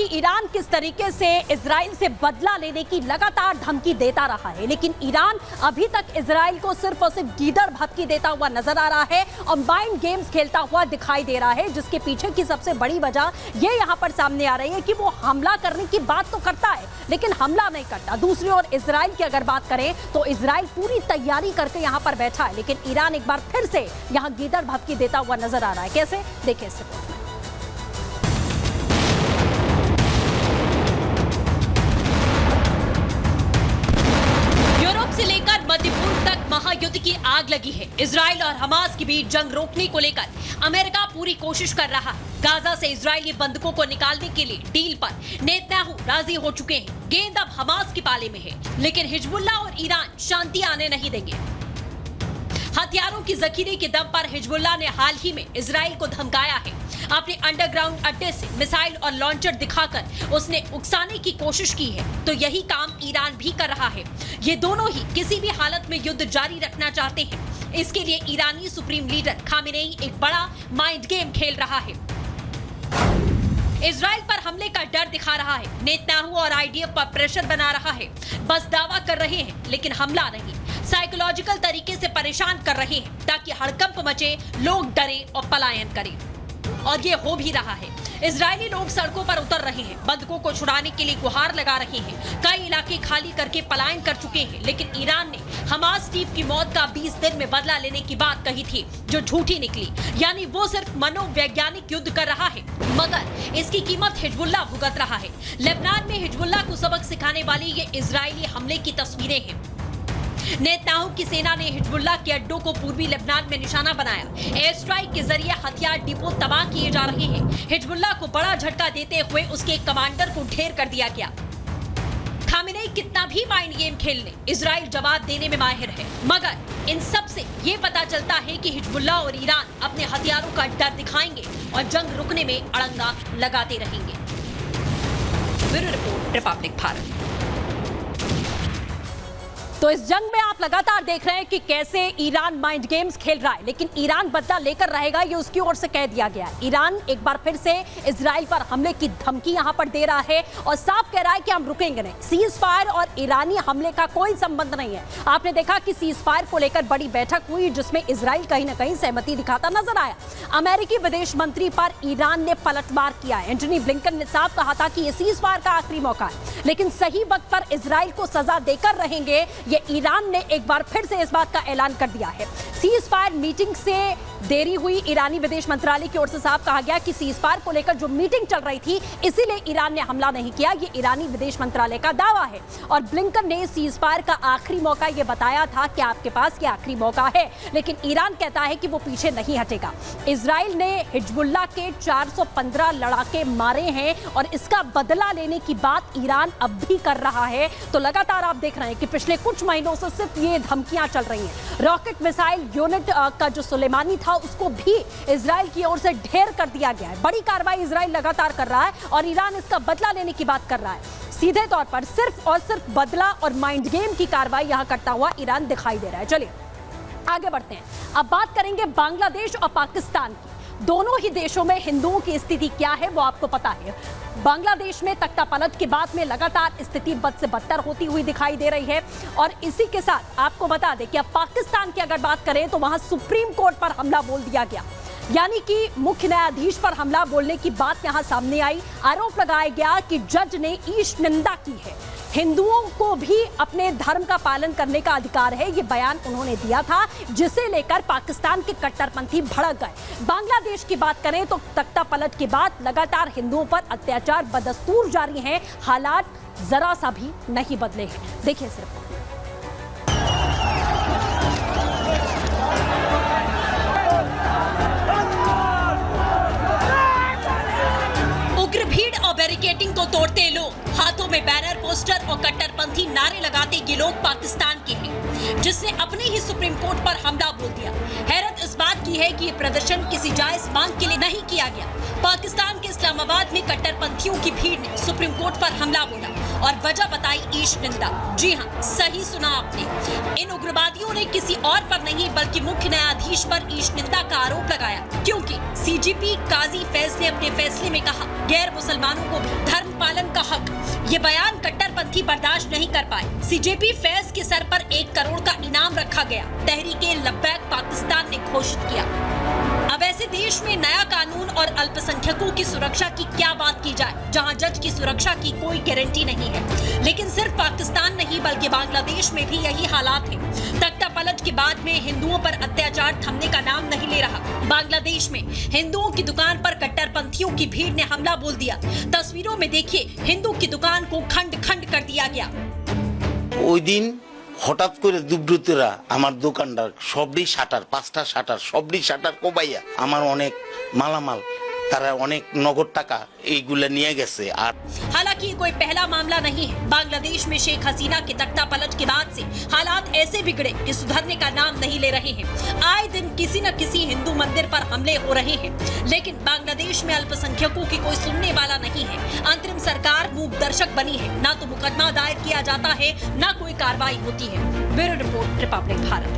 कि ईरान किस तरीके से इजराइल से बदला लेने की लगातार धमकी देता रहा है, लेकिन ईरान अभी तक इजराइल को सिर्फ और सिर्फ गीदड़ भभकी देता हुआ नजर आ रहा है और माइंड गेम्स खेलता हुआ दिखाई दे रहा है, जिसके पीछे की सबसे बड़ी वजह ये यहाँ पर सामने आ रही है कि वो हमला करने की बात तो करता है लेकिन हमला नहीं करता। दूसरी ओर इजराइल की अगर बात करें तो इजराइल पूरी तैयारी करके यहाँ पर बैठा है, लेकिन ईरान एक बार फिर से यहाँ गीदड़ भभकी देता हुआ नजर आ रहा है। कैसे, देखिए इस रिपोर्ट में। से लेकर मध्य पूर्व तक महायुद्ध की आग लगी है। इजराइल और हमास के बीच जंग रोकने को लेकर अमेरिका पूरी कोशिश कर रहा है। गाजा से इजरायली बंधकों को निकालने के लिए डील पर नेतन्याहू राजी हो चुके हैं। गेंद अब हमास के पाले में है, लेकिन हिजबुल्लाह और ईरान शांति आने नहीं देंगे। हथियारों की जखीरे के दम पर हिजबुल्लाह ने हाल ही में इजराइल को धमकाया है। अपने अंडरग्राउंड अड्डे से मिसाइल और लॉन्चर दिखाकर उसने उकसाने की कोशिश की है, तो यही काम ईरान भी कर रहा है। ये दोनों ही किसी भी हालत में युद्ध जारी रखना चाहते हैं। इसके लिए ईरानी सुप्रीम लीडर खामेनेई एक बड़ा माइंड गेम खेल रहा है। इजराइल पर हमले का डर दिखा रहा है। नेतन्याहू और आईडीएफ पर प्रेशर बना रहा है। बस दावा कर रहे हैं लेकिन हमला नहीं। साइकोलॉजिकल तरीके से परेशान कर रहे हैं ताकि हड़कंप मचे, लोग डरे और पलायन करें। और ये हो भी रहा है। इजरायली लोग सड़कों पर उतर रहे हैं, बंधकों को छुड़ाने के लिए गुहार लगा रहे हैं। कई इलाके खाली करके पलायन कर चुके हैं, लेकिन ईरान ने हमास चीफ की मौत का 20 दिन में बदला लेने की बात कही थी, जो झूठी निकली। यानी वो सिर्फ मनोवैज्ञानिक युद्ध कर रहा है, मगर इसकी कीमत हिजबुल्लाह भुगत रहा है। लेबनान में हिजबुल्लाह को सबक सिखाने वाली ये इजरायली हमले की तस्वीरें हैं। नेतन्याहू की सेना ने हिजबुल्लाह के अड्डों को पूर्वी लेबनान में निशाना बनाया। एयर स्ट्राइक के जरिए हथियार डिपो तबाह किए जा रहे हैं। हिजबुल्लाह को बड़ा झटका देते हुए उसके कमांडर को ढेर कर दिया गया। खामेनेई कितना भी माइंड गेम खेल ले, इजराइल जवाब देने में माहिर है। मगर इन सब से ये पता चलता है कि हिजबुल्लाह और ईरान अपने हथियारों का डर दिखाएंगे और जंग रुकने में अड़ंगा लगाते रहेंगे। Bureau report, Republic Bharat. तो इस जंग में आप लगातार देख रहे हैं कि कैसे ईरान माइंड गेम्स खेल रहा है, लेकिन ईरान बदला लेकर रहेगा, ये उसकी ओर से कह दिया गया है। ईरान एक बार फिर से इजराइल पर हमले की धमकी यहां पर दे रहा है और साफ कह रहा है कि हम रुकेंगे नहीं। सीज फायर और ईरानी हमले का कोई संबंध नहीं है। आपने देखा कि सीज फायर को लेकर बड़ी बैठक हुई, जिसमें इजराइल कहीं ना कहीं सहमति दिखाता नजर आया। अमेरिकी विदेश मंत्री पर ईरान ने पलटवार किया है। एंटनी ब्लिंकन ने साफ कहा था कि यह सीज फायर का आखिरी मौका है, लेकिन सही वक्त पर इजराइल को सजा देकर रहेंगे। ये ईरान ने एक बार फिर से इस बात का ऐलान कर दिया है। सीज फायर मीटिंग से देरी हुई। ईरानी विदेश मंत्रालय की ओर से साफ कहा गया कि सीज फायर को लेकर जो मीटिंग चल रही थी, इसीलिए ईरान ने हमला नहीं किया। ये ईरानी विदेश मंत्रालय का दावा है। और ब्लिंकन ने सीज फायर का आखिरी मौका ये बताया था कि आपके पास ये आखिरी मौका है, लेकिन ईरान कहता है कि वो पीछे नहीं हटेगा। इजराइल ने हिजबुल्लाह के 415 लड़ाके मारे हैं और इसका बदला लेने की बात ईरान अब भी कर रहा है। तो लगातार आप देख रहे हैं कि पिछले कुछ महीनों से सिर्फ ये धमकियां चल रही हैं। रॉकेट मिसाइल यूनिट का जो सुलेमानी था, उसको भी इजराइल की ओर से ढेर कर दिया गया है। बड़ी कार्रवाई इजराइल लगातार कर रहा है और ईरान इसका बदला लेने की बात कर रहा है। सीधे तौर पर सिर्फ और सिर्फ बदला और माइंड गेम की कार्रवाई यहां करता हुआ ईरान दिखाई दे रहा है। चलिए आगे बढ़ते हैं। अब बात करेंगे बांग्लादेश और पाकिस्तान की। दोनों ही देशों में हिंदुओं की स्थिति क्या है वो आपको पता है। बांग्लादेश में तख्तापलट के बाद में लगातार स्थिति बद से बदतर होती हुई दिखाई दे रही है। और इसी के साथ आपको बता दें कि अब पाकिस्तान की अगर बात करें तो वहां सुप्रीम कोर्ट पर हमला बोल दिया गया, यानी कि मुख्य न्यायाधीश पर हमला बोलने की बात यहां सामने आई। आरोप लगाया गया कि जज ने ईश निंदा की है। हिंदुओं को भी अपने धर्म का पालन करने का अधिकार है, ये बयान उन्होंने दिया था, जिसे लेकर पाकिस्तान के कट्टरपंथी भड़क गए। बांग्लादेश की बात करें तो तख्तापलट के बाद लगातार हिंदुओं पर अत्याचार बदस्तूर जारी हैं। हालात जरा सा भी नहीं बदले हैं। देखिए सिर्फ उग्र भीड़ और बैरिकेडिंग को तोड़ते लोग, हाथों में बैनर, पोस्टर और कट्टरपंथी नारे लगाते ये लोग पाकिस्तान के हैं, जिसने अपने ही सुप्रीम कोर्ट पर हमला बोल दिया। हैरत इस बात की है कि ये प्रदर्शन किसी जायज मांग के लिए नहीं किया गया। पाकिस्तान के इस्लामाबाद में कट्टरपंथियों की भीड़ ने सुप्रीम कोर्ट पर हमला बोला और वजह बताई ईश निंदा। जी हाँ, सही सुना आपने। इन उग्रवादियों ने किसी और पर नहीं बल्कि मुख्य न्यायाधीश पर ईश निंदा का आरोप लगाया, क्योंकि सीजीपी काजी फैज ने अपने फैसले में कहा, गैर मुसलमानों को भी धर्म ये बयान कट्टरपंथी बर्दाश्त नहीं कर पाए। सीजेपी फैज के सर पर 1 करोड़ का इनाम रखा गया। तहरीके लब्बैक पाकिस्तान ने घोषित किया। अब ऐसे देश में नया कानून और अल्पसंख्यकों की सुरक्षा की क्या बात की जाए, जहां जज की सुरक्षा की कोई गारंटी नहीं है। लेकिन सिर्फ पाकिस्तान नहीं बल्कि बांग्लादेश में भी यही हालात है। तख्ता पलट के बाद में हिंदुओं पर अत्याचार थमने का नाम नहीं ले रहा। बांग्लादेश में हिंदुओं की दुकान पर कट्टरपंथियों की भीड़ ने हमला बोल दिया। तस्वीरों में देखिए, हिंदू की दुकान को खंड खंड कर दिया गया। ওই দিন হঠাৎ করে দুর্বৃত্তরা আমার দোকানদার সবটি শাটার 5টা শাটার সবটি শাটার কোবাইয়া আমার অনেক মালামাল তারা অনেক নগদ টাকা এইগুলা নিয়ে গেছে। আর हालांकि ये कोई पहला मामला नहीं है। बांग्लादेश में शेख हसीना के तख्ता पलट के बाद से हालात ऐसे बिगड़े कि सुधरने का नाम नहीं ले रहे हैं। आए दिन किसी न किसी हिंदू मंदिर पर हमले हो रहे हैं, लेकिन बांग्लादेश में अल्पसंख्यकों की कोई सुनने वाला नहीं है। अंतरिम सरकार मूक दर्शक बनी है। ना तो मुकदमा दायर किया जाता है, ना कोई कार्रवाई होती है। Bureau report, Republic Bharat.